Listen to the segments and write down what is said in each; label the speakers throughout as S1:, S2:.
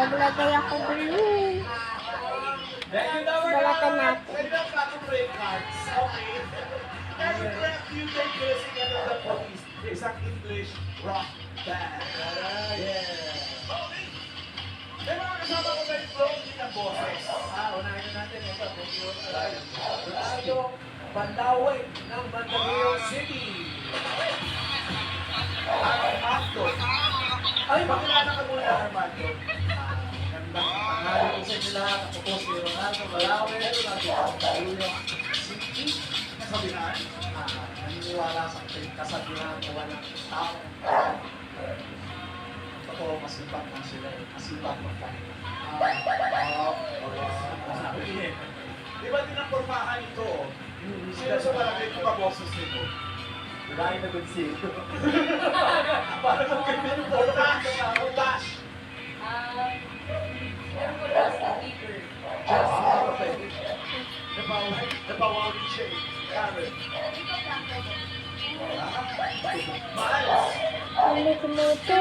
S1: Naglagay ako blue. Balatan natin.
S2: Isang English rock band. Yeah. May mga kasama ko ba yung hindi ng boses?
S3: Unahin na natin ito. Ronaldo Bandawe ng Mandaluyong City.
S2: Armando.
S3: Ay,
S2: Pakilala ka muna, Armando.
S3: Gandang tanghali po sa inyo lahat. Ako po si Ronaldo Bandawe ng Mandaluyong City.
S2: Kasabihan.
S3: Naniniwala sa kasabihan na walang tao. Totoo, masipag lang sila eh. Masipag magpahinga.
S2: Di ba tinapurmahan ito? Sino sa barangay ko pa boses nito?
S3: Dahil na good see.
S2: Para kung kailan yung Urbash! Urbash! Napawawin siya eh. Karen. Miles!
S1: Hindi kumuto.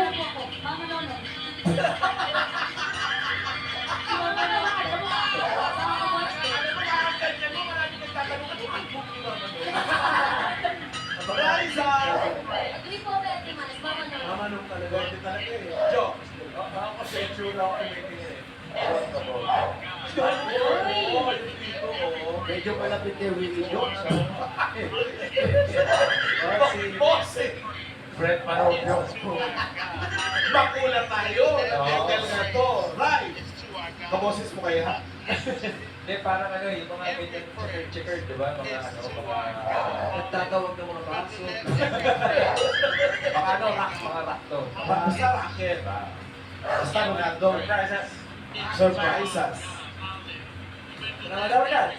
S2: Liza!
S3: Mamanong talaga.
S2: Pwede talaga eh. Joke!
S3: Baka kasi tsura ako tumitingin eh. Medyo malapit kay Willie Jones.
S2: Bossing!
S3: Fred Parod Jones po.
S2: Makulat tayo! Nag-enter na to! Right! Kaboses mo kaya?
S4: Hindi, parang ano yung mga checker, di ba? Mga ano, mga...
S3: Nagtatawag ng mga baso.
S4: Mga ano, mga rock to.
S2: Basta racket. Basta Ronaldo.
S4: Surprises.
S2: Surprises.
S3: Mga daw yan.